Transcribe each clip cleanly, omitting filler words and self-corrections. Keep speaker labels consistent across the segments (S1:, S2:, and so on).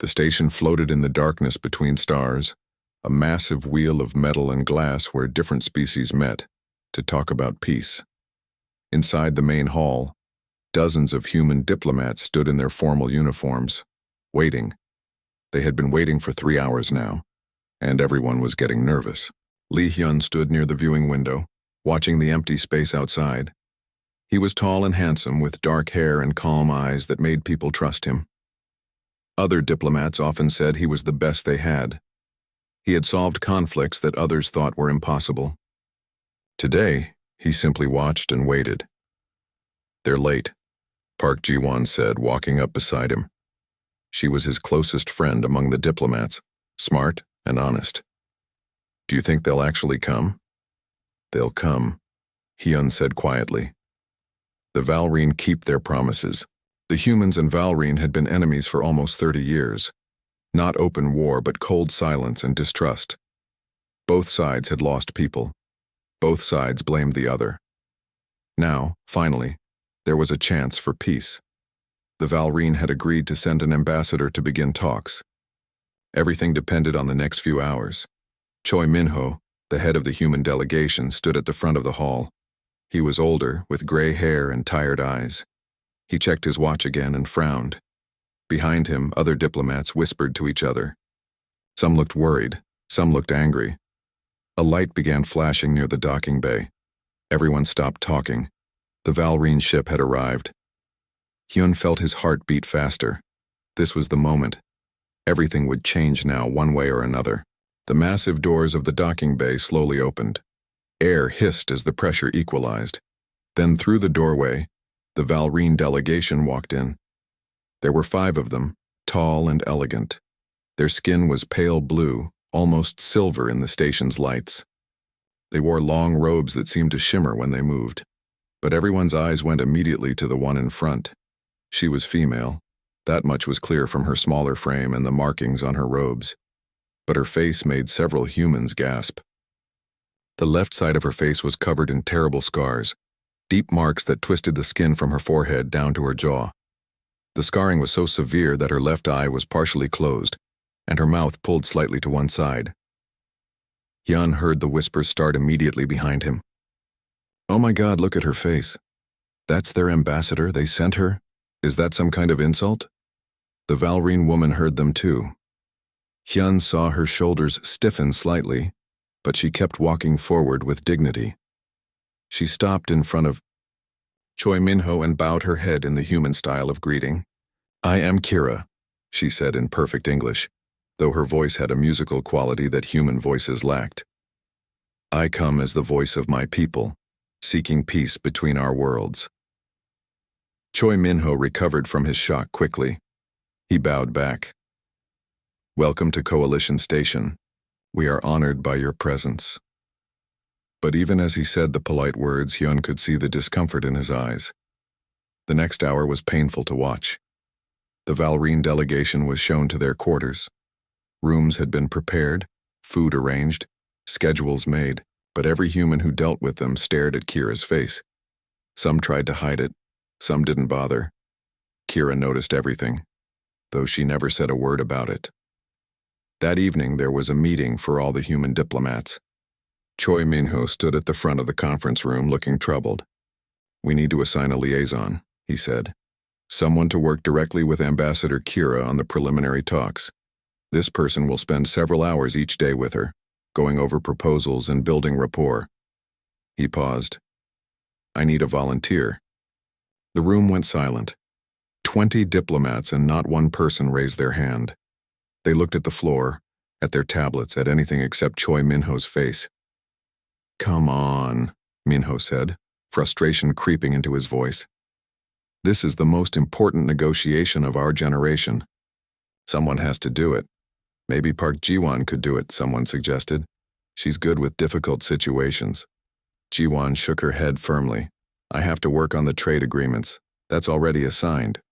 S1: The station floated in the darkness between stars, a massive wheel of metal and glass where different species met to talk about peace. Inside the main hall, dozens of human diplomats stood in their formal uniforms, waiting. They had been waiting for 3 hours now, and everyone was getting nervous. Lee Hyun stood near the viewing window, watching the empty space outside. He was tall and handsome, with dark hair and calm eyes that made people trust him. Other diplomats often said he was the best they had. He had solved conflicts that others thought were impossible. Today, he simply watched and waited. "They're late," Park Ji-won said, walking up beside him. She was his closest friend among the diplomats, smart and honest. "Do you think they'll actually come?" "They'll come," Hyun said quietly. The Valrine keep their promises. The humans and Valrine had been enemies for almost 30 years. Not open war, but cold silence and distrust. Both sides had lost people. Both sides blamed the other. Now, finally, there was a chance for peace. The Valrine had agreed to send an ambassador to begin talks. Everything depended on the next few hours. Choi Min-ho, the head of the human delegation, stood at the front of the hall. He was older, with gray hair and tired eyes. He checked his watch again and frowned. Behind him, other diplomats whispered to each other. Some looked worried, some looked angry. A light began flashing near the docking bay. Everyone stopped talking. The Valrine ship had arrived. Hyun felt his heart beat faster. This was the moment. Everything would change now, one way or another. The massive doors of the docking bay slowly opened. Air hissed as the pressure equalized. Then through the doorway, the Valrine delegation walked in. There were 5 of them, tall and elegant. Their skin was pale blue, almost silver in the station's lights. They wore long robes that seemed to shimmer when they moved. But everyone's eyes went immediately to the one in front. She was female. That much was clear from her smaller frame and the markings on her robes. But her face made several humans gasp. The left side of her face was covered in terrible scars, deep marks that twisted the skin from her forehead down to her jaw. The scarring was so severe that her left eye was partially closed, and her mouth pulled slightly to one side. Hyun heard the whispers start immediately behind him. "Oh my God, look at her face. That's their ambassador they sent her? Is that some kind of insult?" The Valrine woman heard them too. Hyun saw her shoulders stiffen slightly, but she kept walking forward with dignity. She stopped in front of Choi Min-ho and bowed her head in the human style of greeting. "I am Kira," she said in perfect English, though her voice had a musical quality that human voices lacked. "I come as the voice of my people, seeking peace between our worlds." Choi Min-ho recovered from his shock quickly. He bowed back. "Welcome to Coalition Station. We are honored by your presence." But even as he said the polite words, Hyun could see the discomfort in his eyes. The next hour was painful to watch. The Valrine delegation was shown to their quarters. Rooms had been prepared, food arranged, schedules made, but every human who dealt with them stared at Kira's face. Some tried to hide it, some didn't bother. Kira noticed everything, though she never said a word about it. That evening there was a meeting for all the human diplomats. Choi Min-ho stood at the front of the conference room looking troubled. "We need to assign a liaison," he said. "Someone to work directly with Ambassador Kira on the preliminary talks. This person will spend several hours each day with her, going over proposals and building rapport." He paused. "I need a volunteer." The room went silent. 20 diplomats and not one person raised their hand. They looked at the floor, at their tablets, at anything except Choi Min-ho's face. "Come on," Min-ho said, frustration creeping into his voice. "This is the most important negotiation of our generation. Someone has to do it. Maybe Park Ji-won could do it," someone suggested. "She's good with difficult situations." Ji-won shook her head firmly. "I have to work on the trade agreements. That's already assigned."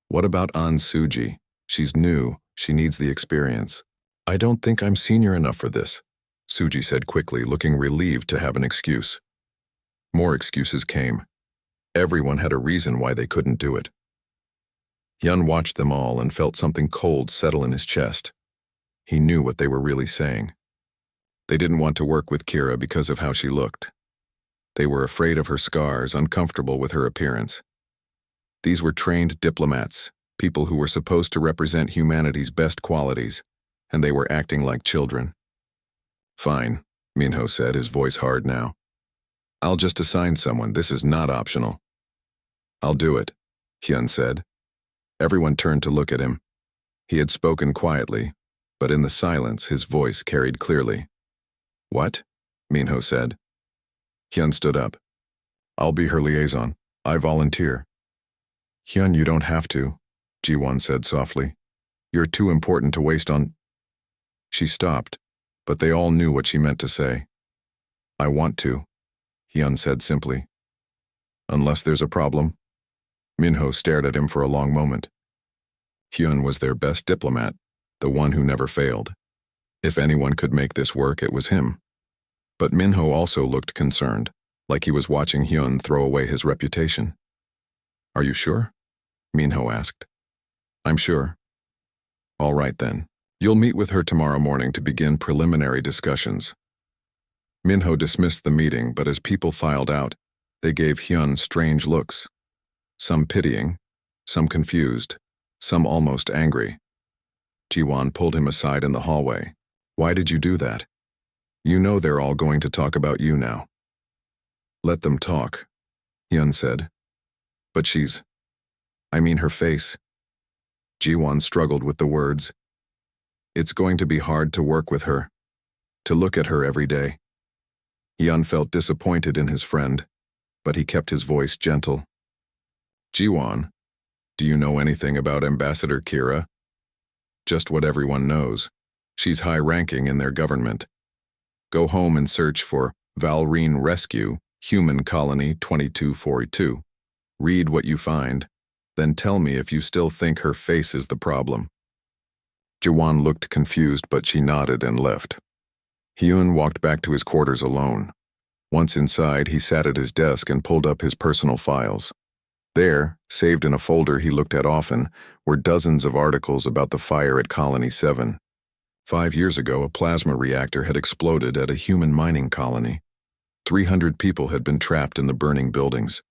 S1: "What about An Suji? She's new. She needs the experience." "I don't think I'm senior enough for this," Suji said quickly, looking relieved to have an excuse. More excuses came. Everyone had a reason why they couldn't do it. Hyun watched them all and felt something cold settle in his chest. He knew what they were really saying. They didn't want to work with Kira because of how she looked. They were afraid of her scars, uncomfortable with her appearance. These were trained diplomats, people who were supposed to represent humanity's best qualities, and they were acting like children. Fine, Minho said, his voice hard now. I'll just assign someone. This is not optional. I'll do it, Hyun said. Everyone turned to look at him. He had spoken quietly, but in the silence his voice carried clearly. What? Minho said. Hyun stood up. I'll be her liaison. I volunteer. Hyun, you don't have to, Ji-won said softly. You're too important to waste on... She stopped, but they all knew what she meant to say. I want to, Hyun said simply. Unless there's a problem. Minho stared at him for a long moment. Hyun was their best diplomat, the one who never failed. If anyone could make this work, it was him. But Minho also looked concerned, like he was watching Hyun throw away his reputation. Are you sure? Minho asked. I'm sure. All right then. You'll meet with her tomorrow morning to begin preliminary discussions. Minho dismissed the meeting, but as people filed out, they gave Hyun strange looks. Some pitying, some confused, some almost angry. Ji-won pulled him aside in the hallway. Why did you do that? You know they're all going to talk about you now. Let them talk, Hyun said. But I mean her face. Ji-won struggled with the words. It's going to be hard to work with her, to look at her every day. Hyun felt disappointed in his friend, but he kept his voice gentle. Ji-won, do you know anything about Ambassador Kira? Just what everyone knows. She's high-ranking in their government. Go home and search for Valrine Rescue, Human Colony 2242. Read what you find, then tell me if you still think her face is the problem. Ji-won looked confused, but she nodded and left. Hyun walked back to his quarters alone. Once inside, he sat at his desk and pulled up his personal files. There, saved in a folder he looked at often, were dozens of articles about the fire at Colony 7. 5 years ago, a plasma reactor had exploded at a human mining colony. 300 people had been trapped in the burning buildings.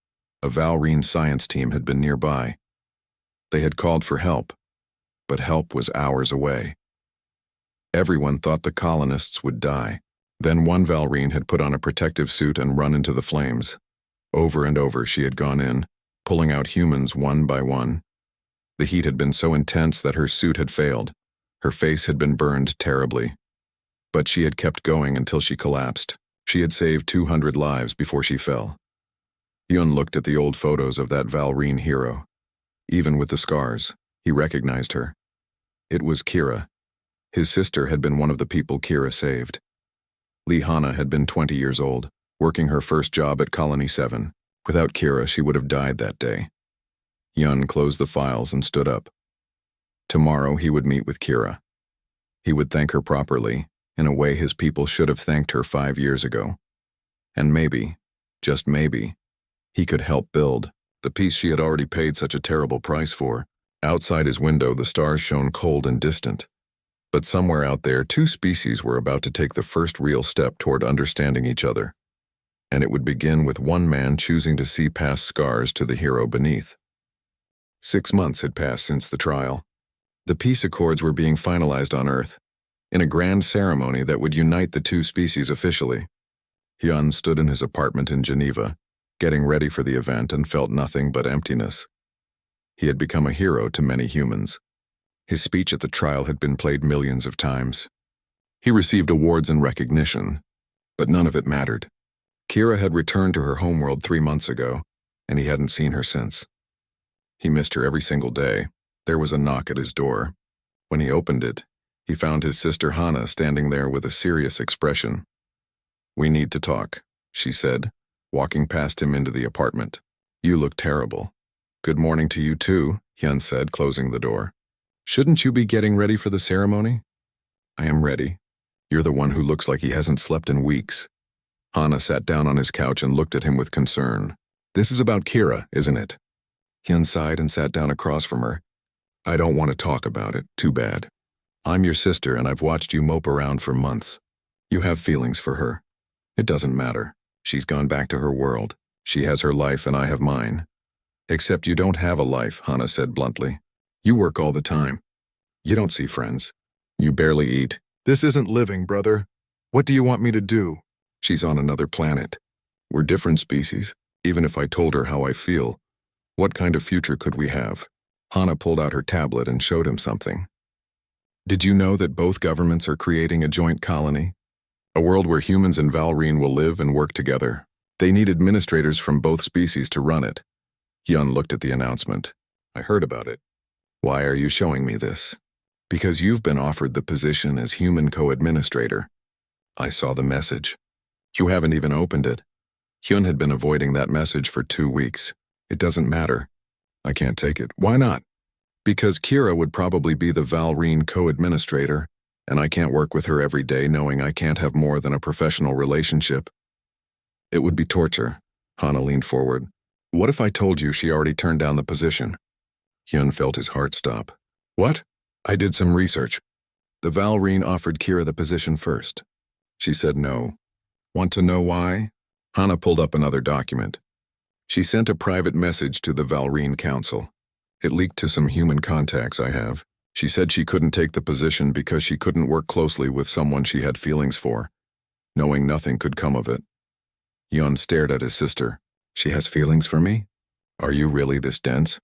S1: A Valrine science team had been nearby. They had called for help, but help was hours away. Everyone thought the colonists would die. Then one Valrine had put on a protective suit and run into the flames. Over and over she had gone in, pulling out humans one by one. The heat had been so intense that her suit had failed. Her face had been burned terribly. But she had kept going until she collapsed. She had saved 200 lives before she fell. Hyun looked at the old photos of that Valrine hero. Even with the scars, he recognized her. It was Kira. His sister had been one of the people Kira saved. Lee Hana had been 20 years old, working her first job at Colony 7. Without Kira, she would have died that day. Hyun closed the files and stood up. Tomorrow he would meet with Kira. He would thank her properly, in a way his people should have thanked her 5 years ago. And maybe, just maybe, he could help build the peace she had already paid such a terrible price for. Outside his window, the stars shone cold and distant. But somewhere out there, two species were about to take the first real step toward understanding each other. And it would begin with one man choosing to see past scars to the hero beneath. 6 months had passed since the trial. The peace accords were being finalized on Earth, in a grand ceremony that would unite the two species officially. Hyun stood in his apartment in Geneva, getting ready for the event, and felt nothing but emptiness. He had become a hero to many humans. His speech at the trial had been played millions of times. He received awards and recognition, but none of it mattered. Kira had returned to her homeworld 3 months ago, and he hadn't seen her since. He missed her every single day. There was a knock at his door. When he opened it, he found his sister Hana standing there with a serious expression. "We need to talk," she said, walking past him into the apartment. "You look terrible." "Good morning to you too," Hyun said, closing the door. "Shouldn't you be getting ready for the ceremony?" "I am ready. You're the one who looks like he hasn't slept in weeks." Hana sat down on his couch and looked at him with concern. "This is about Kira, isn't it?" Hyun sighed and sat down across from her, I don't want to talk about it. Too bad. I'm your sister and I've watched you mope around for months. You have feelings for her. It doesn't matter. She's gone back to her world. She has her life and I have mine. Except you don't have a life, Hana said bluntly. You work all the time. You don't see friends. You barely eat. This isn't living, brother. What do you want me to do? She's on another planet. We're different species. Even if I told her how I feel, what kind of future could we have? Hana pulled out her tablet and showed him something. Did you know that both governments are creating a joint colony? A world where humans and Valrine will live and work together. They need administrators from both species to run it. Hyun looked at the announcement. I heard about it. Why are you showing me this? Because you've been offered the position as human co-administrator. I saw the message. You haven't even opened it. Hyun had been avoiding that message for 2 weeks. It doesn't matter. I can't take it. Why not? Because Kira would probably be the Valrine co-administrator, and I can't work with her every day knowing I can't have more than a professional relationship. It would be torture. Hana leaned forward. What if I told you she already turned down the position? Hyun felt his heart stop. What? I did some research. The Valrine offered Kira the position first. She said no. Want to know why? Hana pulled up another document. She sent a private message to the Valrine Council. It leaked to some human contacts I have. She said she couldn't take the position because she couldn't work closely with someone she had feelings for, knowing nothing could come of it. Hyun stared at his sister. She has feelings for me? Are you really this dense?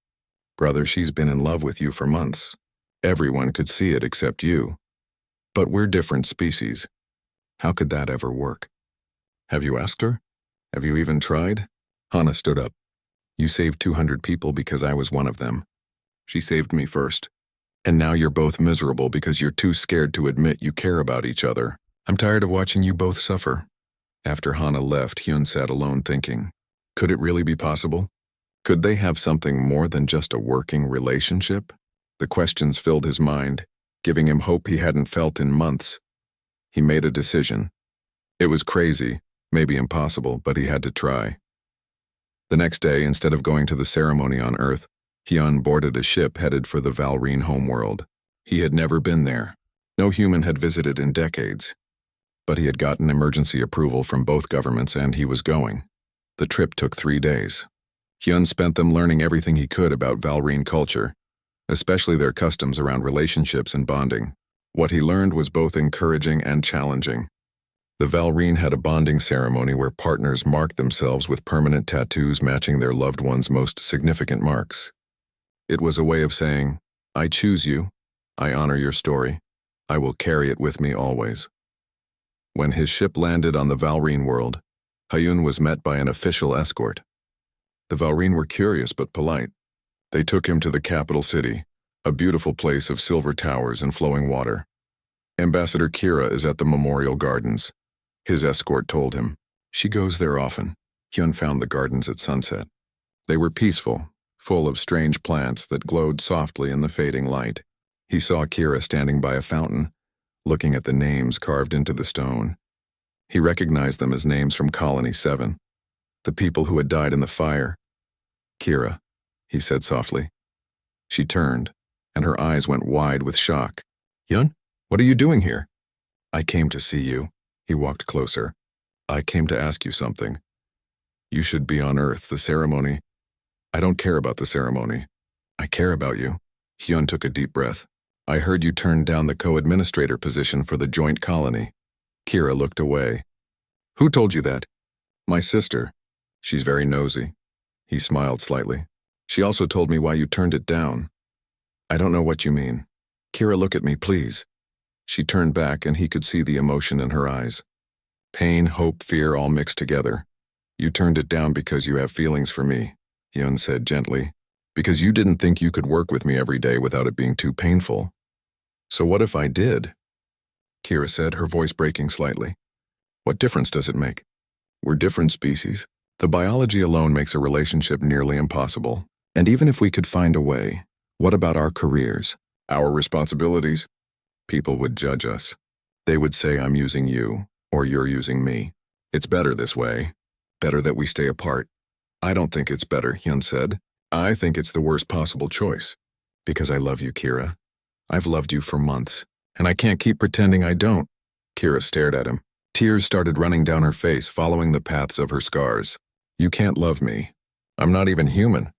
S1: Brother, she's been in love with you for months. Everyone could see it except you. But we're different species. How could that ever work? Have you asked her? Have you even tried? Hana stood up. You saved 200 people because I was one of them. She saved me first. And now you're both miserable because you're too scared to admit you care about each other. I'm tired of watching you both suffer. After Hana left, Hyun sat alone thinking, could it really be possible? Could they have something more than just a working relationship? The questions filled his mind, giving him hope he hadn't felt in months. He made a decision. It was crazy, maybe impossible, but he had to try. The next day, instead of going to the ceremony on Earth, Hyun boarded a ship headed for the Valrine homeworld. He had never been there. No human had visited in decades. But he had gotten emergency approval from both governments and he was going. The trip took 3 days. Hyun spent them learning everything he could about Valrine culture, especially their customs around relationships and bonding. What he learned was both encouraging and challenging. The Valrine had a bonding ceremony where partners marked themselves with permanent tattoos matching their loved one's most significant marks. It was a way of saying, I choose you, I honor your story, I will carry it with me always. When his ship landed on the Valrine world, Hyun was met by an official escort. The Valrine were curious but polite. They took him to the capital city, a beautiful place of silver towers and flowing water. Ambassador Kira is at the Memorial Gardens. His escort told him. She goes there often. Hyun found the gardens at sunset. They were peaceful, full of strange plants that glowed softly in the fading light. He saw Kira standing by a fountain, looking at the names carved into the stone. He recognized them as names from Colony 7, the people who had died in the fire. Kira, he said softly. She turned, and her eyes went wide with shock. Hyun, what are you doing here? I came to see you. He walked closer. I came to ask you something. You should be on Earth, the ceremony. I don't care about the ceremony. I care about you. Hyun took a deep breath. I heard you turned down the co-administrator position for the joint colony. Kira looked away. Who told you that? My sister. She's very nosy. He smiled slightly. She also told me why you turned it down. I don't know what you mean. Kira, look at me, please. She turned back and he could see the emotion in her eyes. Pain, hope, fear, all mixed together. You turned it down because you have feelings for me, Hyun said gently. Because you didn't think you could work with me every day without it being too painful. So what if I did? Kira said, her voice breaking slightly. What difference does it make? We're different species. The biology alone makes a relationship nearly impossible. And even if we could find a way, what about our careers, our responsibilities? People would judge us. They would say I'm using you, or you're using me. It's better this way. Better that we stay apart. I don't think it's better, Hyun said. I think it's the worst possible choice. Because I love you, Kira. I've loved you for months, and I can't keep pretending I don't. Kira stared at him. Tears started running down her face, following the paths of her scars. You can't love me. I'm not even human.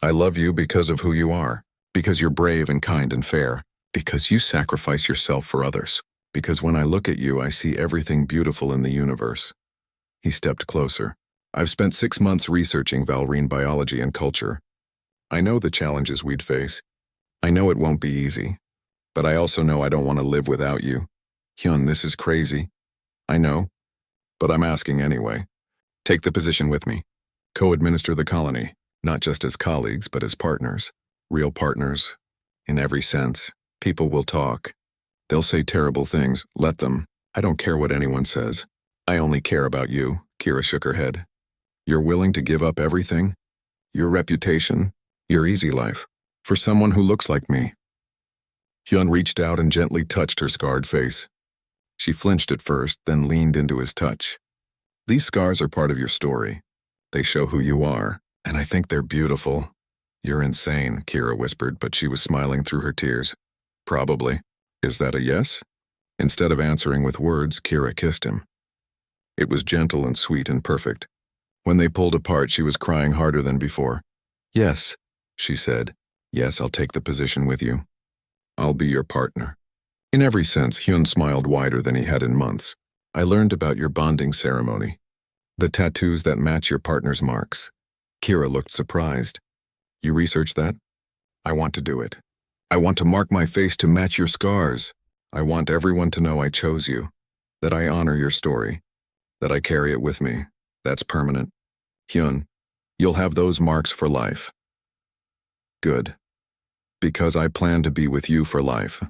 S1: I love you because of who you are, because you're brave and kind and fair, because you sacrifice yourself for others, because when I look at you, I see everything beautiful in the universe. He stepped closer. I've spent 6 months researching Valrine biology and culture. I know the challenges we'd face. I know it won't be easy. But I also know I don't want to live without you. Hyun, this is crazy. I know. But I'm asking anyway. Take the position with me. Co-administer the colony, not just as colleagues, but as partners. Real partners. In every sense. People will talk. They'll say terrible things. Let them. I don't care what anyone says. I only care about you. Kira shook her head. You're willing to give up everything? Your reputation? Your easy life? For someone who looks like me? Hyun reached out and gently touched her scarred face. She flinched at first, then leaned into his touch. These scars are part of your story. They show who you are, and I think they're beautiful. You're insane, Kira whispered, but she was smiling through her tears. Probably. Is that a yes? Instead of answering with words, Kira kissed him. It was gentle and sweet and perfect. When they pulled apart, she was crying harder than before. Yes, she said. Yes, I'll take the position with you. I'll be your partner. In every sense, Hyun smiled wider than he had in months. I learned about your bonding ceremony. The tattoos that match your partner's marks. Kira looked surprised. You researched that? I want to do it. I want to mark my face to match your scars. I want everyone to know I chose you. That I honor your story. That I carry it with me. That's permanent. Hyun, you'll have those marks for life. Good. Because I plan to be with you for life.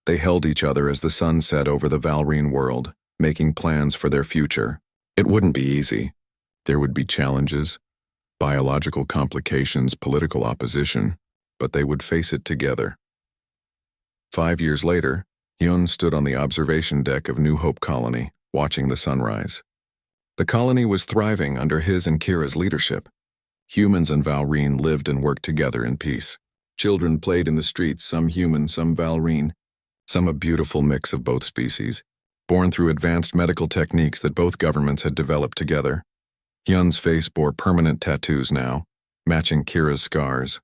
S1: They held each other as the sun set over the Valrine world, making plans for their future. It wouldn't be easy. There would be challenges, biological complications, political opposition, but they would face it together. 5 years later, Hyun stood on the observation deck of New Hope Colony, watching the sunrise. The colony was thriving under his and Kira's leadership. Humans and Valrine lived and worked together in peace. Children played in the streets, some human, some Valrine, some a beautiful mix of both species, born through advanced medical techniques that both governments had developed together. Hyun's face bore permanent tattoos now, matching Kira's scars.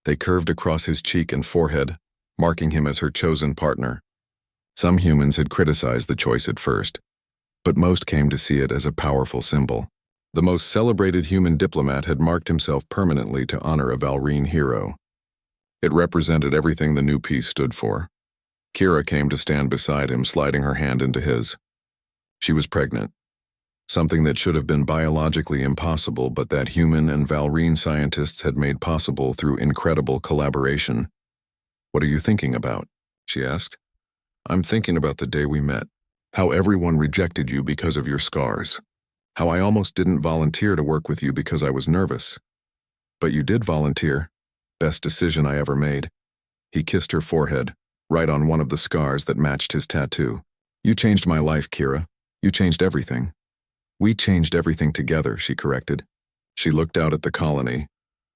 S1: They curved across his cheek and forehead, marking him as her chosen partner. Some humans had criticized the choice at first, but most came to see it as a powerful symbol. The most celebrated human diplomat had marked himself permanently to honor a Valrine hero. It represented everything the new peace stood for. Kira came to stand beside him, sliding her hand into his. She was pregnant. Something that should have been biologically impossible, but that human and Valrine scientists had made possible through incredible collaboration. What are you thinking about? She asked. I'm thinking about the day we met. How everyone rejected you because of your scars. How I almost didn't volunteer to work with you because I was nervous. But you did volunteer. Best decision I ever made. He kissed her forehead, right on one of the scars that matched his tattoo. You changed my life, Kira. You changed everything. We changed everything together, she corrected. She looked out at the colony,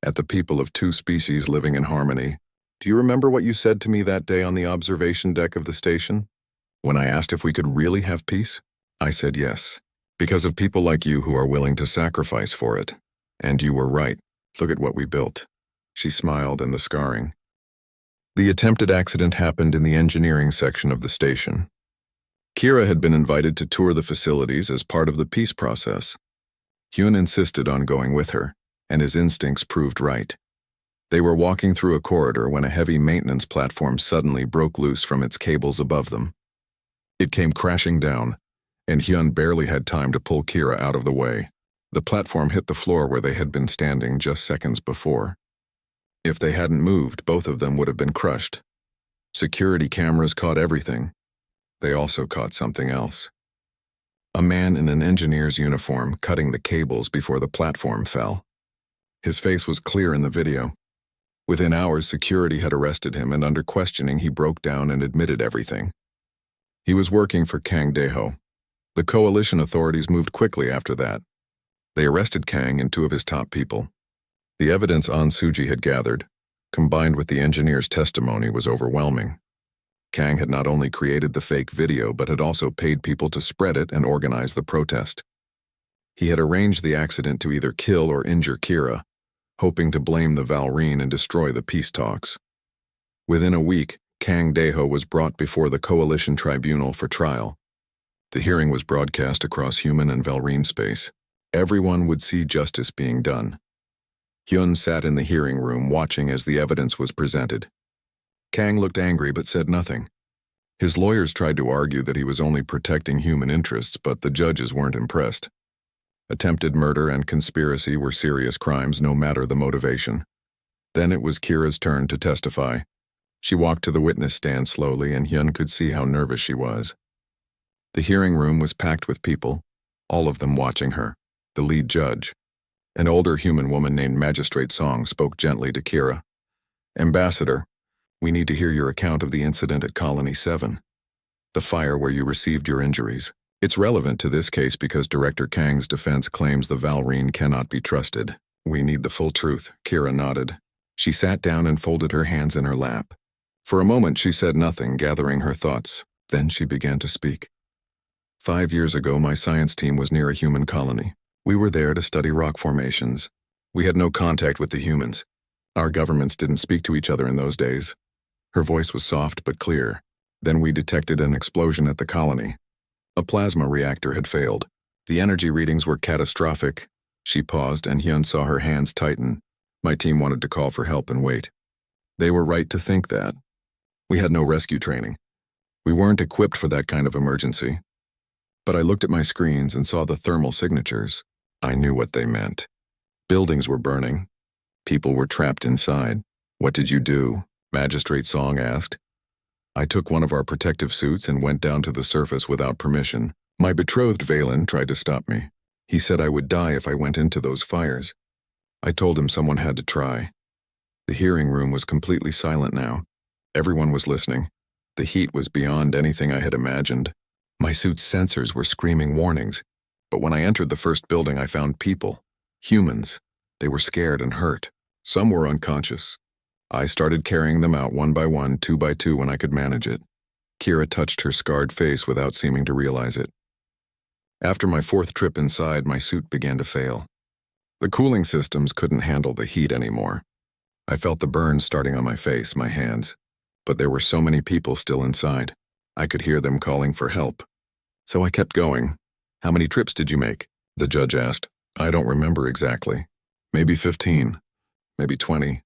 S1: at the people of two species living in harmony. Do you remember what you said to me that day on the observation deck of the station? When I asked if we could really have peace? I said yes. Because of people like you who are willing to sacrifice for it. And you were right. Look at what we built. She smiled, and the scarring. The attempted accident happened in the engineering section of the station. Kira had been invited to tour the facilities as part of the peace process. Hyun insisted on going with her, and his instincts proved right. They were walking through a corridor when a heavy maintenance platform suddenly broke loose from its cables above them. It came crashing down, and Hyun barely had time to pull Kira out of the way. The platform hit the floor where they had been standing just seconds before. If they hadn't moved, both of them would have been crushed. Security cameras caught everything. They also caught something else. A man in an engineer's uniform cutting the cables before the platform fell. His face was clear in the video. Within hours, security had arrested him, and under questioning, he broke down and admitted everything. He was working for Kang Daeho. The coalition authorities moved quickly after that. They arrested Kang and 2 of his top people. The evidence An Suji had gathered, combined with the engineer's testimony, was overwhelming. Kang had not only created the fake video but had also paid people to spread it and organize the protest. He had arranged the accident to either kill or injure Kira, hoping to blame the Valrine and destroy the peace talks. Within a week, Kang Deho was brought before the Coalition Tribunal for trial. The hearing was broadcast across human and Valrine space. Everyone would see justice being done. Hyun sat in the hearing room watching as the evidence was presented. Kang looked angry but said nothing. His lawyers tried to argue that he was only protecting human interests, but the judges weren't impressed. Attempted murder and conspiracy were serious crimes, no matter the motivation. Then it was Kira's turn to testify. She walked to the witness stand slowly, and Hyun could see how nervous she was. The hearing room was packed with people, all of them watching her. The lead judge, an older human woman named Magistrate Song, spoke gently to Kira. "Ambassador, we need to hear your account of the incident at Colony 7, the fire where you received your injuries. It's relevant to this case because Director Kang's defense claims the Valrine cannot be trusted. We need the full truth." Kira nodded. She sat down and folded her hands in her lap. For a moment she said nothing, gathering her thoughts. Then she began to speak. 5 years ago, my science team was near a human colony. We were there to study rock formations. We had no contact with the humans. Our governments didn't speak to each other in those days. Her voice was soft but clear. Then we detected an explosion at the colony. A plasma reactor had failed. The energy readings were catastrophic. She paused, and Hyun saw her hands tighten. My team wanted to call for help and wait. They were right to think that. We had no rescue training. We weren't equipped for that kind of emergency. But I looked at my screens and saw the thermal signatures. I knew what they meant. Buildings were burning. People were trapped inside. "What did you do?" Magistrate Song asked. "I took one of our protective suits and went down to the surface without permission. My betrothed Valen tried to stop me. He said I would die if I went into those fires. I told him someone had to try." The hearing room was completely silent now. Everyone was listening. The heat was beyond anything I had imagined. My suit's sensors were screaming warnings. But when I entered the first building, I found people. Humans. They were scared and hurt. Some were unconscious. I started carrying them out one by one, 2 by 2 when I could manage it. Kira touched her scarred face without seeming to realize it. After my 4th trip inside, my suit began to fail. The cooling systems couldn't handle the heat anymore. I felt the burns starting on my face, my hands. But there were so many people still inside. I could hear them calling for help. So I kept going. "How many trips did you make?" the judge asked. "I don't remember exactly. Maybe 15. Maybe 20.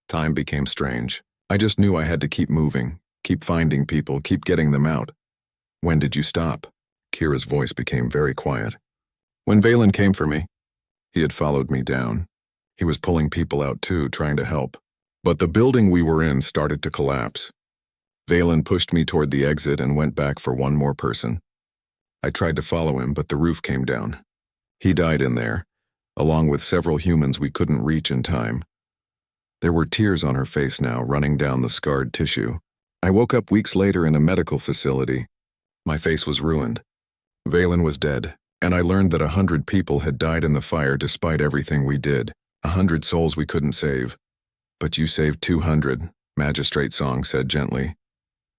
S1: Time became strange. I just knew I had to keep moving, keep finding people, keep getting them out." "When did you stop?" Kira's voice became very quiet. "When Valen came for me. He had followed me down. He was pulling people out too, trying to help. But the building we were in started to collapse. Valen pushed me toward the exit and went back for one more person. I tried to follow him, but the roof came down. He died in there, along with several humans we couldn't reach in time." There were tears on her face now, running down the scarred tissue. "I woke up weeks later in a medical facility. My face was ruined. Valen was dead, and I learned that 100 people had died in the fire despite everything we did. 100 souls we couldn't save. But you saved 200, Magistrate Song said gently.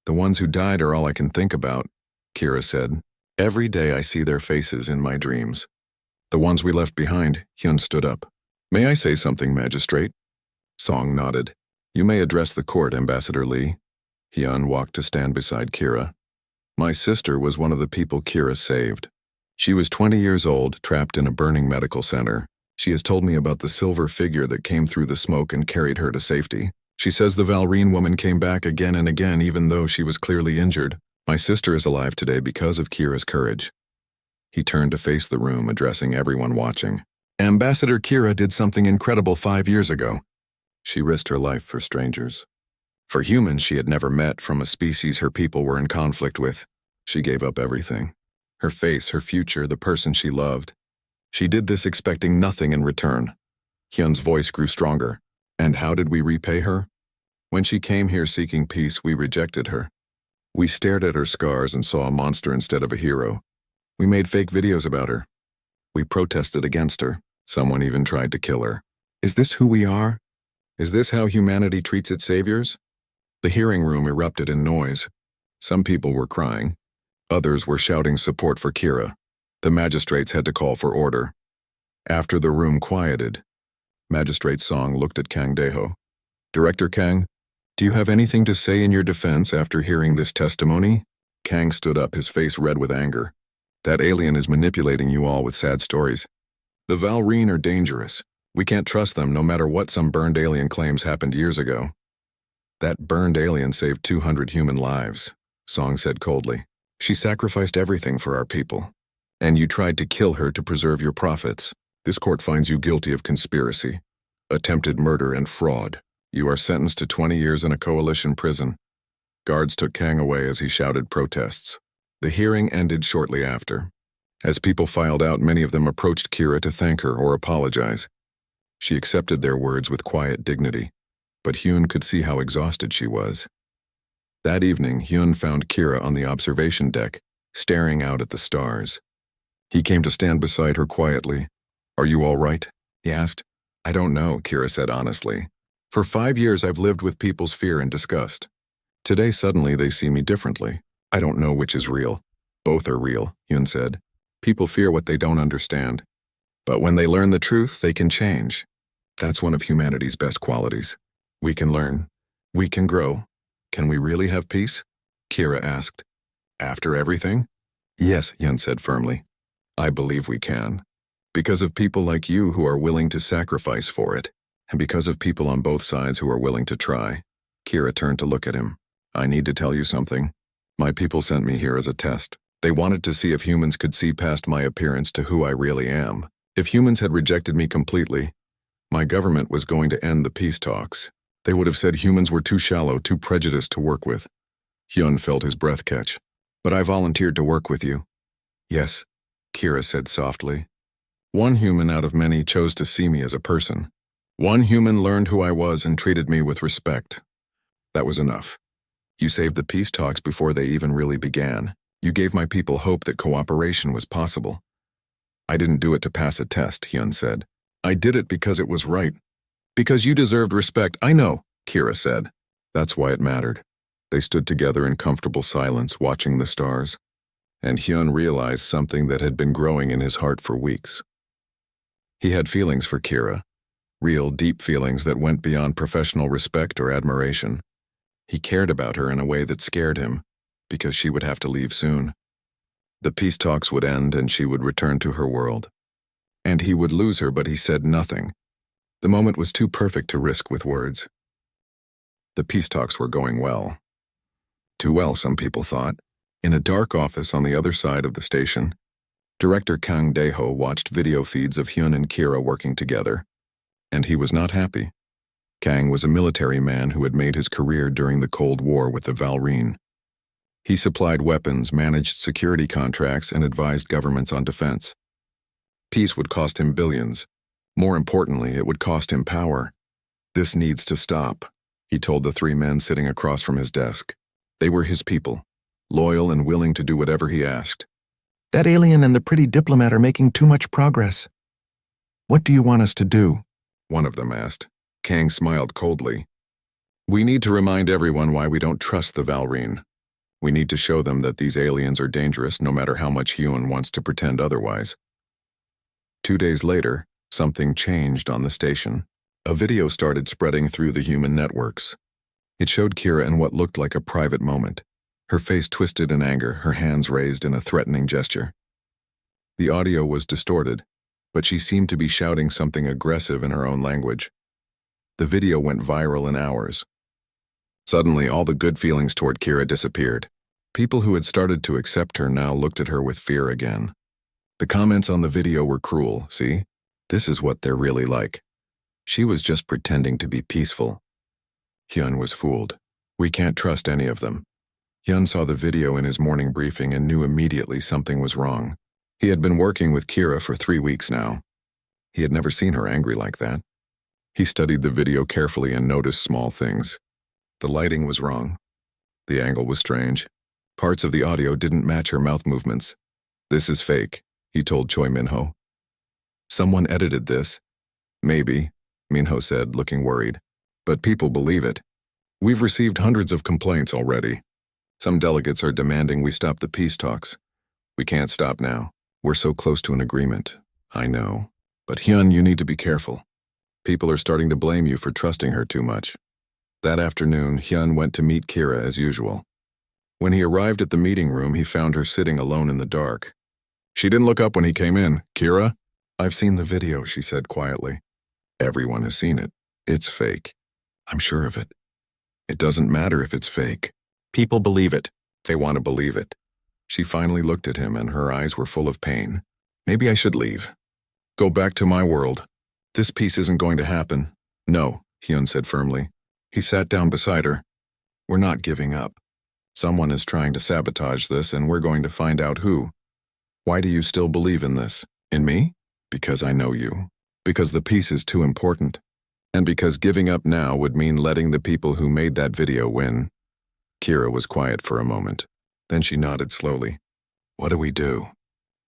S1: "The ones who died are all I can think about," Kira said. "Every day I see their faces in my dreams." "The ones we left behind," Hyun stood up. "May I say something, Magistrate?" Song nodded. "You may address the court, Ambassador Lee." Hyun walked to stand beside Kira. "My sister was one of the people Kira saved. She was 20 years old, trapped in a burning medical center. She has told me about the silver figure that came through the smoke and carried her to safety. She says the Valrine woman came back again and again even though she was clearly injured. My sister is alive today because of Kira's courage." He turned to face the room, addressing everyone watching. "Ambassador Kira did something incredible 5 years ago. She risked her life for strangers. For humans she had never met from a species her people were in conflict with. She gave up everything. Her face, her future, the person she loved. She did this expecting nothing in return." Hyun's voice grew stronger. "And how did we repay her? When she came here seeking peace, we rejected her. We stared at her scars and saw a monster instead of a hero. We made fake videos about her. We protested against her. Someone even tried to kill her. Is this who we are? Is this how humanity treats its saviors? The hearing room erupted in noise. Some people were crying. Others were shouting support for Kira. The magistrates had to call for order. After the room quieted, Magistrate Song looked at Kang Deho. Director Kang, do you have anything to say in your defense after hearing this testimony? Kang stood up, his face red with anger. That alien is manipulating you all with sad stories. The Valrine are dangerous. We can't trust them no matter what some burned alien claims happened years ago. That burned alien saved 200 human lives, Song said coldly. She sacrificed everything for our people. And you tried to kill her to preserve your profits. This court finds you guilty of conspiracy, attempted murder, and fraud. You are sentenced to 20 years in a coalition prison. Guards took Kang away as he shouted protests. The hearing ended shortly after. As people filed out, many of them approached Kira to thank her or apologize. She accepted their words with quiet dignity, but Hyun could see how exhausted she was. That evening, Hyun found Kira on the observation deck, staring out at the stars. He came to stand beside her quietly. Are you all right? He asked. I don't know, Kira said honestly. For 5 years I've lived with people's fear and disgust. Today suddenly they see me differently. I don't know which is real. Both are real, Hyun said. People fear what they don't understand. But when they learn the truth, they can change. That's one of humanity's best qualities. We can learn. We can grow. Can we really have peace? Kira asked. After everything? Yes, Hyun said firmly. I believe we can. Because of people like you who are willing to sacrifice for it, and because of people on both sides who are willing to try. Kira turned to look at him. I need to tell you something. My people sent me here as a test. They wanted to see if humans could see past my appearance to who I really am. If humans had rejected me completely, my government was going to end the peace talks. They would have said humans were too shallow, too prejudiced to work with. Hyun felt his breath catch. But I volunteered to work with you. Yes, Kira said softly. One human out of many chose to see me as a person. One human learned who I was and treated me with respect. That was enough. You saved the peace talks before they even really began. You gave my people hope that cooperation was possible. I didn't do it to pass a test, Hyun said. I did it because it was right. Because you deserved respect, I know, Kira said. That's why it mattered. They stood together in comfortable silence, watching the stars. And Hyun realized something that had been growing in his heart for weeks. He had feelings for Kira, real, deep feelings that went beyond professional respect or admiration. He cared about her in a way that scared him, because she would have to leave soon. The peace talks would end and she would return to her world. And he would lose her, but he said nothing. The moment was too perfect to risk with words. The peace talks were going well. Too well, some people thought. In a dark office on the other side of the station, Director Kang Deho watched video feeds of Hyun and Kira working together, and he was not happy. Kang was a military man who had made his career during the Cold War with the Valrine. He supplied weapons, managed security contracts, and advised governments on defense. Peace would cost him billions. More importantly, it would cost him power. This needs to stop, he told the 3 men sitting across from his desk. They were his people, loyal and willing to do whatever he asked. That alien and the pretty diplomat are making too much progress. What do you want us to do? One of them asked. Kang smiled coldly. We need to remind everyone why we don't trust the Valrine. We need to show them that these aliens are dangerous no matter how much Hyun wants to pretend otherwise. 2 days later, something changed on the station. A video started spreading through the human networks. It showed Kira in what looked like a private moment. Her face twisted in anger, her hands raised in a threatening gesture. The audio was distorted, but she seemed to be shouting something aggressive in her own language. The video went viral in hours. Suddenly, all the good feelings toward Kira disappeared. People who had started to accept her now looked at her with fear again. The comments on the video were cruel, see? This is what they're really like. She was just pretending to be peaceful. Hyun was fooled. We can't trust any of them. Hyun saw the video in his morning briefing and knew immediately something was wrong. He had been working with Kira for 3 weeks now. He had never seen her angry like that. He studied the video carefully and noticed small things. The lighting was wrong. The angle was strange. Parts of the audio didn't match her mouth movements. This is fake, he told Choi Minho. Someone edited this. Maybe, Minho said, looking worried. But people believe it. We've received hundreds of complaints already. Some delegates are demanding we stop the peace talks. We can't stop now. We're so close to an agreement. I know. But Hyun, you need to be careful. People are starting to blame you for trusting her too much. That afternoon, Hyun went to meet Kira as usual. When he arrived at the meeting room, he found her sitting alone in the dark. She didn't look up when he came in. Kira? I've seen the video, she said quietly. Everyone has seen it. It's fake. I'm sure of it. It doesn't matter if it's fake. People believe it. They want to believe it. She finally looked at him and her eyes were full of pain. Maybe I should leave. Go back to my world. This peace isn't going to happen. No, Hyun said firmly. He sat down beside her. We're not giving up. Someone is trying to sabotage this and we're going to find out who. Why do you still believe in this? In me? Because I know you. Because the peace is too important. And because giving up now would mean letting the people who made that video win. Kira was quiet for a moment. Then she nodded slowly. What do?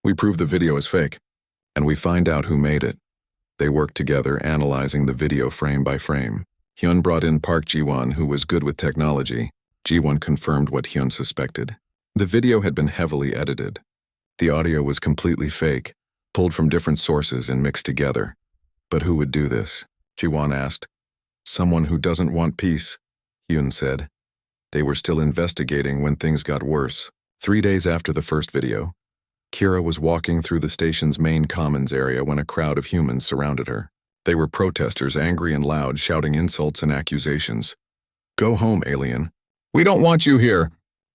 S1: We prove the video is fake. And we find out who made it. They worked together analyzing the video frame by frame. Hyun brought in Park Ji-won, who was good with technology. Ji-won confirmed what Hyun suspected. The video had been heavily edited. The audio was completely fake, pulled from different sources and mixed together. But who would do this? Ji-won asked. Someone who doesn't want peace, Hyun said. They were still investigating when things got worse. 3 days after the first video, Kira was walking through the station's main commons area when a crowd of humans surrounded her. They were protesters, angry and loud, shouting insults and accusations. Go home, alien. We don't want you here.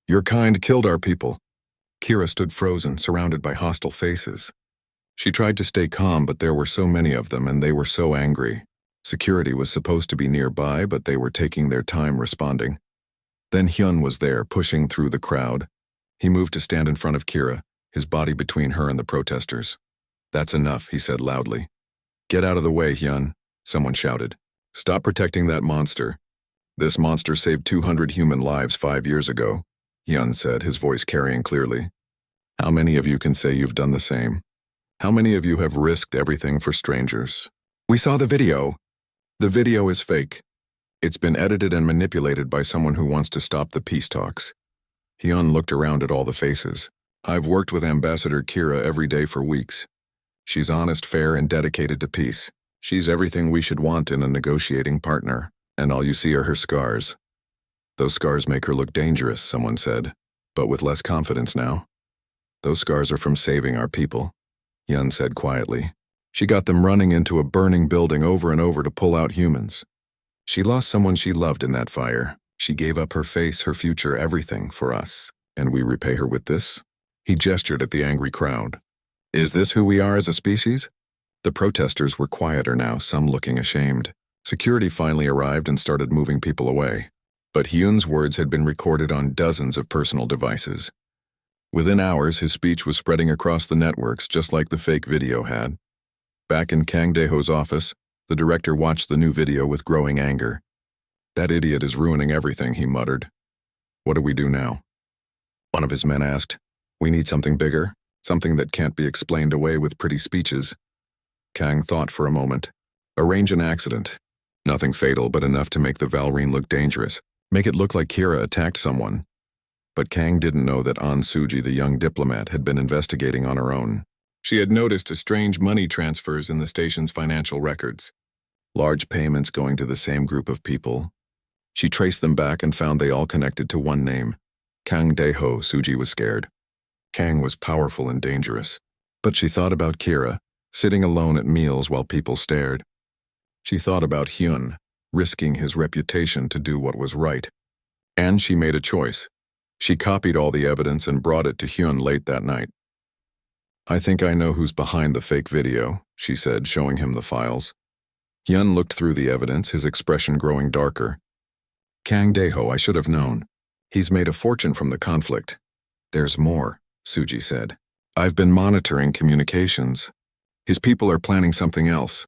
S1: Your kind killed our people. Kira stood frozen, surrounded by hostile faces. She tried to stay calm, but there were so many of them and they were so angry. Security was supposed to be nearby, but they were taking their time responding. Then Hyun was there, pushing through the crowd. He moved to stand in front of Kira, his body between her and the protesters. That's enough, he said loudly. Get out of the way, Hyun, someone shouted. Stop protecting that monster. This monster saved 200 human lives 5 years ago, Hyun said, his voice carrying clearly. How many of you can say you've done the same? How many of you have risked everything for strangers? We saw the video. The video is fake. It's been edited and manipulated by someone who wants to stop the peace talks. Hyun looked around at all the faces. I've worked with Ambassador Kira every day for weeks. She's honest, fair, and dedicated to peace. She's everything we should want in a negotiating partner, and all you see are her scars. Those scars make her look dangerous, someone said, but with less confidence now. Those scars are from saving our people, Hyun said quietly. She got them running into a burning building over and over to pull out humans. She lost someone she loved in that fire. She gave up her face, her future, everything for us, and we repay her with this? He gestured at the angry crowd. Is this who we are as a species? The protesters were quieter now, some looking ashamed. Security finally arrived and started moving people away. But Hyun's words had been recorded on dozens of personal devices. Within hours, his speech was spreading across the networks just like the fake video had. Back in Kang Dae-ho's office, the director watched the new video with growing anger. That idiot is ruining everything, he muttered. What do we do now? One of his men asked. We need something bigger, something that can't be explained away with pretty speeches. Kang thought for a moment. Arrange an accident. Nothing fatal, but enough to make the Valrine look dangerous. Make it look like Kira attacked someone. But Kang didn't know that An Suji, the young diplomat, had been investigating on her own. She had noticed strange money transfers in the station's financial records. Large payments going to the same group of people. She traced them back and found they all connected to one name. Kang Dae-ho. Suji was scared. Kang was powerful and dangerous. But she thought about Kira, sitting alone at meals while people stared. She thought about Hyun, risking his reputation to do what was right. And she made a choice. She copied all the evidence and brought it to Hyun late that night. I think I know who's behind the fake video, she said, showing him the files. Hyun looked through the evidence, his expression growing darker. Kang Dae-ho, I should have known. He's made a fortune from the conflict. There's more, Suji said. I've been monitoring communications. His people are planning something else.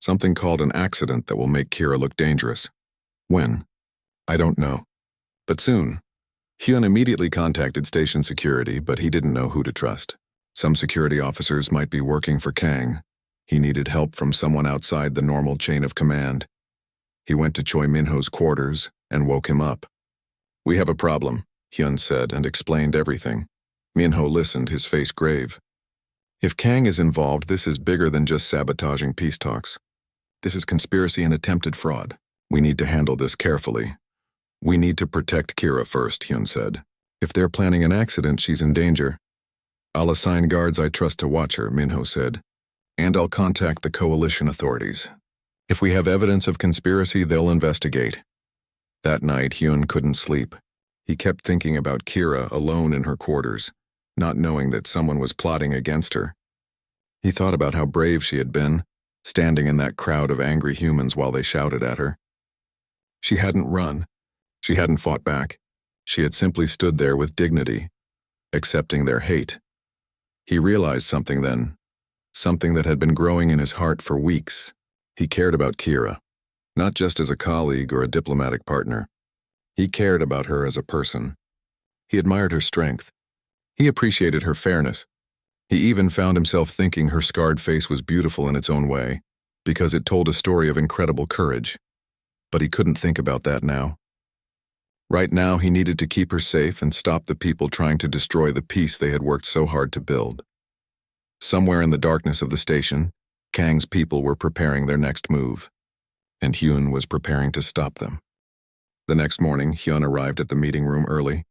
S1: Something called an accident that will make Kira look dangerous. When? I don't know. But soon. Hyun immediately contacted station security, but he didn't know who to trust. Some security officers might be working for Kang. He needed help from someone outside the normal chain of command. He went to Choi Minho's quarters and woke him up. "We have a problem," Hyun said and explained everything. Minho listened, his face grave. "If Kang is involved, this is bigger than just sabotaging peace talks. This is conspiracy and attempted fraud. We need to handle this carefully. We need to protect Kira first," Hyun said. "If they're planning an accident, she's in danger." "I'll assign guards I trust to watch her," Minho said. "And I'll contact the coalition authorities. If we have evidence of conspiracy, they'll investigate." That night, Hyun couldn't sleep. He kept thinking about Kira alone in her quarters, not knowing that someone was plotting against her. He thought about how brave she had been, standing in that crowd of angry humans while they shouted at her. She hadn't run. She hadn't fought back. She had simply stood there with dignity, accepting their hate. He realized something then, something that had been growing in his heart for weeks. He cared about Kira, not just as a colleague or a diplomatic partner. He cared about her as a person. He admired her strength. He appreciated her fairness. He even found himself thinking her scarred face was beautiful in its own way, because it told a story of incredible courage. But he couldn't think about that now. Right now, he needed to keep her safe and stop the people trying to destroy the peace they had worked so hard to build. Somewhere in the darkness of the station, Kang's people were preparing their next move, and Hyun was preparing to stop them. The next morning, Hyun arrived at the meeting room early.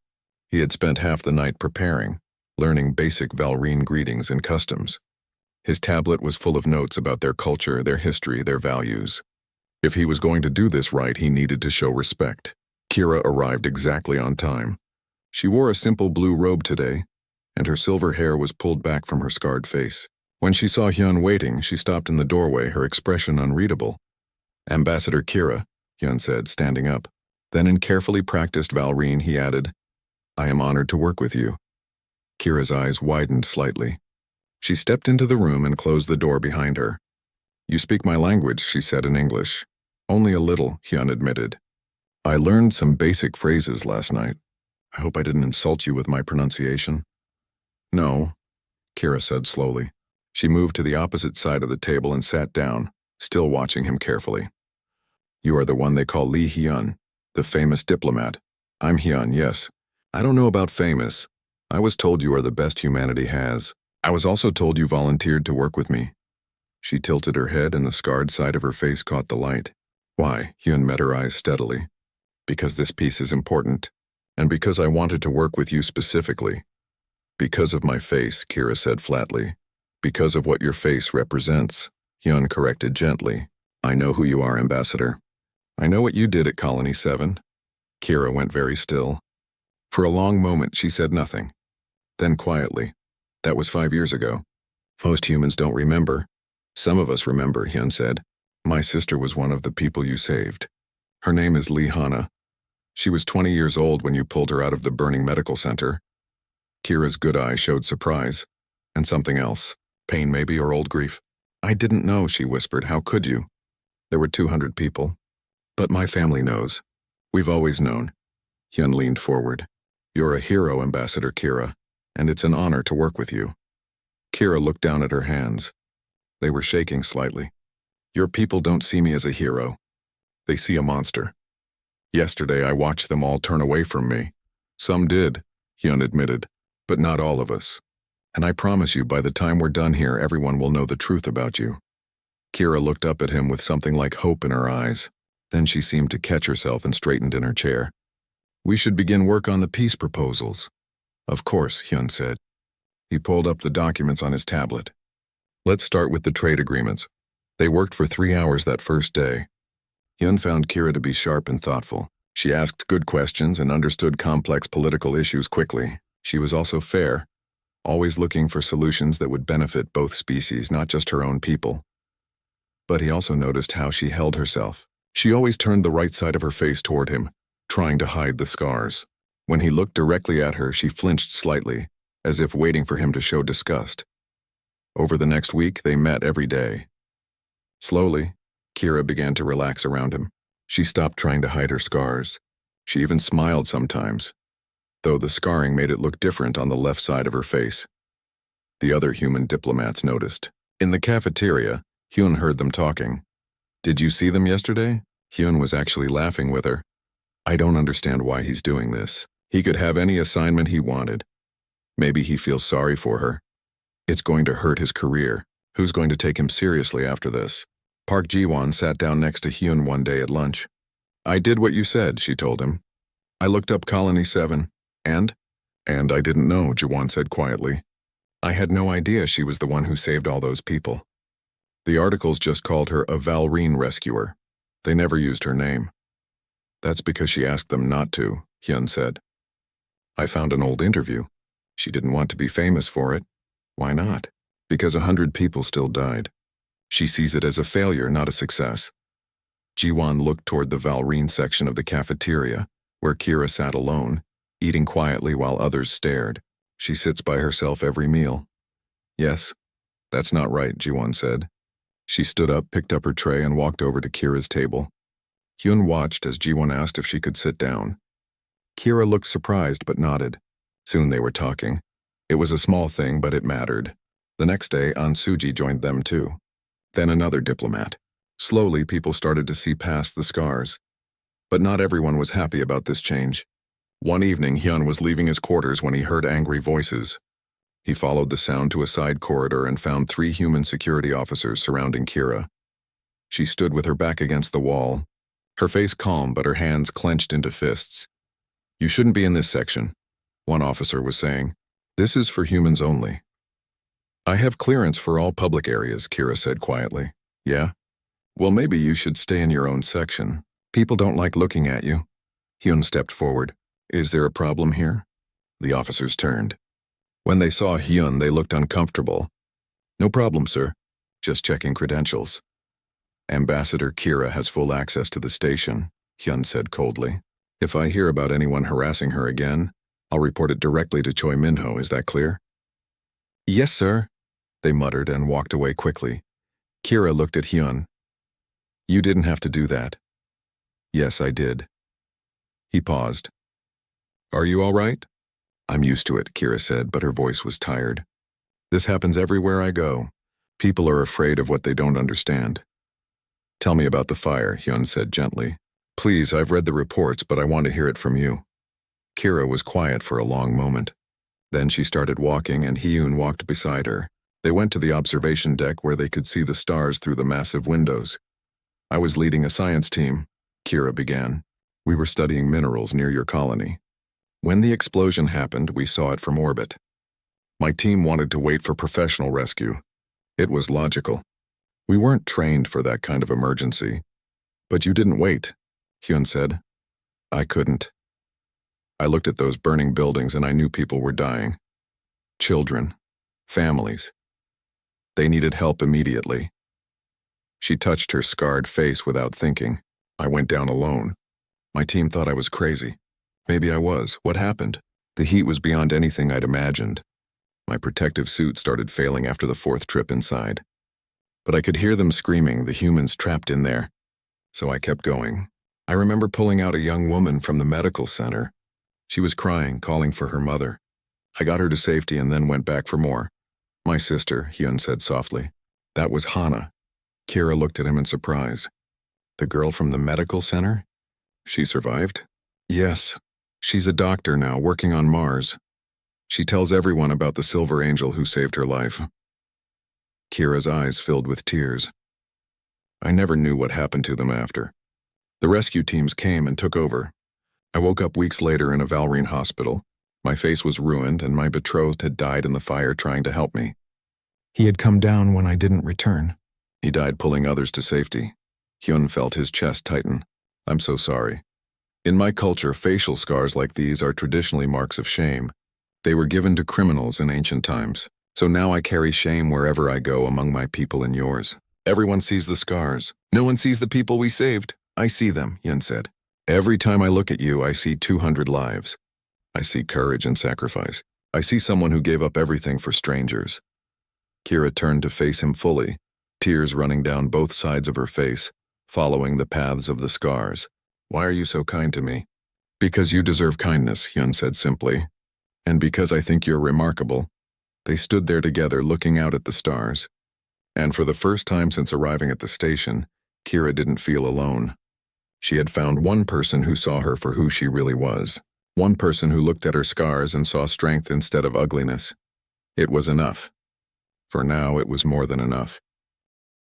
S1: He had spent half the night preparing, learning basic Valrine greetings and customs. His tablet was full of notes about their culture, their history, their values. If he was going to do this right, he needed to show respect. Kira arrived exactly on time. She wore a simple blue robe today, and her silver hair was pulled back from her scarred face. When she saw Hyun waiting, she stopped in the doorway, her expression unreadable. "Ambassador Kira," Hyun said, standing up. Then in carefully practiced Valrine, he added, "I am honored to work with you." Kira's eyes widened slightly. She stepped into the room and closed the door behind her. "You speak my language," she said in English. "Only a little," Hyun admitted. "I learned some basic phrases last night. I hope I didn't insult you with my pronunciation." "No," Kira said slowly. She moved to the opposite side of the table and sat down, still watching him carefully. "You are the one they call Lee Hyun, the famous diplomat." "I'm Hyun, yes. I don't know about famous. I was told you are the best humanity has. I was also told you volunteered to work with me." She tilted her head and the scarred side of her face caught the light. "Why?" Hyun met her eyes steadily. "Because this piece is important, and because I wanted to work with you specifically." "Because of my face," Kira said flatly. "Because of what your face represents," Hyun corrected gently. "I know who you are, Ambassador. I know what you did at Colony 7. Kira went very still. For a long moment, she said nothing. Then quietly, "That was 5 years ago. Most humans don't remember." "Some of us remember," Hyun said. "My sister was one of the people you saved. Her name is Lee Hana. She was 20 years old when you pulled her out of the burning medical center." Kira's good eye showed surprise, and something else, pain maybe or old grief. "I didn't know," she whispered. "How could you? There were 200 people. But my family knows. We've always known." Hyun leaned forward. "You're a hero, Ambassador Kira, and it's an honor to work with you." Kira looked down at her hands. They were shaking slightly. "Your people don't see me as a hero. They see a monster. Yesterday I watched them all turn away from me." "Some did," Hyun admitted, "but not all of us. And I promise you, by the time we're done here, everyone will know the truth about you." Kira looked up at him with something like hope in her eyes. Then she seemed to catch herself and straightened in her chair. "We should begin work on the peace proposals." "Of course," Hyun said. He pulled up the documents on his tablet. "Let's start with the trade agreements." They worked for 3 hours that first day. Hyun found Kira to be sharp and thoughtful. She asked good questions and understood complex political issues quickly. She was also fair, always looking for solutions that would benefit both species, not just her own people. But he also noticed how she held herself. She always turned the right side of her face toward him, trying to hide the scars. When he looked directly at her, she flinched slightly, as if waiting for him to show disgust. Over the next week, they met every day. Slowly, Kira began to relax around him. She stopped trying to hide her scars. She even smiled sometimes, though the scarring made it look different on the left side of her face. The other human diplomats noticed. In the cafeteria, Hyun heard them talking. "Did you see them yesterday?" Hyun was actually laughing with her. I don't understand why he's doing this. He could have any assignment he wanted. Maybe he feels sorry for her. It's going to hurt his career. Who's going to take him seriously after this? Park Ji-won sat down next to Hyun one day at lunch. I did what you said, she told him. I looked up Colony 7. And I didn't know, Ji-won said quietly. I had no idea she was the one who saved all those people. The articles just called her a Valrine rescuer. They never used her name. That's because she asked them not to, Hyun said. I found an old interview. She didn't want to be famous for it. Why not? Because 100 people still died. She sees it as a failure, not a success. Ji-won looked toward the Valrine section of the cafeteria, where Kira sat alone, eating quietly while others stared. She sits by herself every meal. Yes, that's not right, Ji-won said. She stood up, picked up her tray, and walked over to Kira's table. Hyun watched as Ji-won asked if she could sit down. Kira looked surprised but nodded. Soon they were talking. It was a small thing, but it mattered. The next day, An Suji joined them too. Then another diplomat. Slowly, people started to see past the scars. But not everyone was happy about this change. One evening, Hyun was leaving his quarters when he heard angry voices. He followed the sound to a side corridor and found 3 human security officers surrounding Kira. She stood with her back against the wall, her face calm but her hands clenched into fists. You shouldn't be in this section, one officer was saying. This is for humans only. I have clearance for all public areas, Kira said quietly. Yeah? Well, maybe you should stay in your own section. People don't like looking at you. Hyun stepped forward. Is there a problem here? The officers turned. When they saw Hyun, they looked uncomfortable. No problem, sir. Just checking credentials. Ambassador Kira has full access to the station, Hyun said coldly. If I hear about anyone harassing her again, I'll report it directly to Choi Minho, is that clear? Yes, sir, they muttered and walked away quickly. Kira looked at Hyun. You didn't have to do that. Yes, I did. He paused. Are you all right? I'm used to it, Kira said, but her voice was tired. This happens everywhere I go. People are afraid of what they don't understand. Tell me about the fire, Hyun said gently. Please, I've read the reports, but I want to hear it from you. Kira was quiet for a long moment. Then she started walking and Hyun walked beside her. They went to the observation deck where they could see the stars through the massive windows. I was leading a science team, Kira began. We were studying minerals near your colony. When the explosion happened, we saw it from orbit. My team wanted to wait for professional rescue. It was logical. We weren't trained for that kind of emergency. But you didn't wait, Hyun said. I couldn't. I looked at those burning buildings and I knew people were dying. Children. Families. They needed help immediately. She touched her scarred face without thinking. I went down alone. My team thought I was crazy. Maybe I was. What happened? The heat was beyond anything I'd imagined. My protective suit started failing after the 4th trip inside. But I could hear them screaming, the humans trapped in there. So I kept going. I remember pulling out a young woman from the medical center. She was crying, calling for her mother. I got her to safety and then went back for more. My sister, Hyun said softly. That was Hana. Kira looked at him in surprise. The girl from the medical center? She survived? Yes. She's a doctor now, working on Mars. She tells everyone about the Silver Angel who saved her life. Kira's eyes filled with tears. I never knew what happened to them after. The rescue teams came and took over. I woke up weeks later in a Valrine hospital. My face was ruined and my betrothed had died in the fire trying to help me. He had come down when I didn't return. He died pulling others to safety. Hyun felt his chest tighten. I'm so sorry. In my culture, facial scars like these are traditionally marks of shame. They were given to criminals in ancient times. So now I carry shame wherever I go among my people and yours. Everyone sees the scars. No one sees the people we saved. I see them, Hyun said. Every time I look at you, I see 200 lives. I see courage and sacrifice. I see someone who gave up everything for strangers. Kira turned to face him fully, tears running down both sides of her face, following the paths of the scars. Why are you so kind to me? Because you deserve kindness, Hyun said simply. And because I think you're remarkable. They stood there together looking out at the stars. And for the first time since arriving at the station, Kira didn't feel alone. She had found one person who saw her for who she really was. One person who looked at her scars and saw strength instead of ugliness. It was enough. For now, it was more than enough.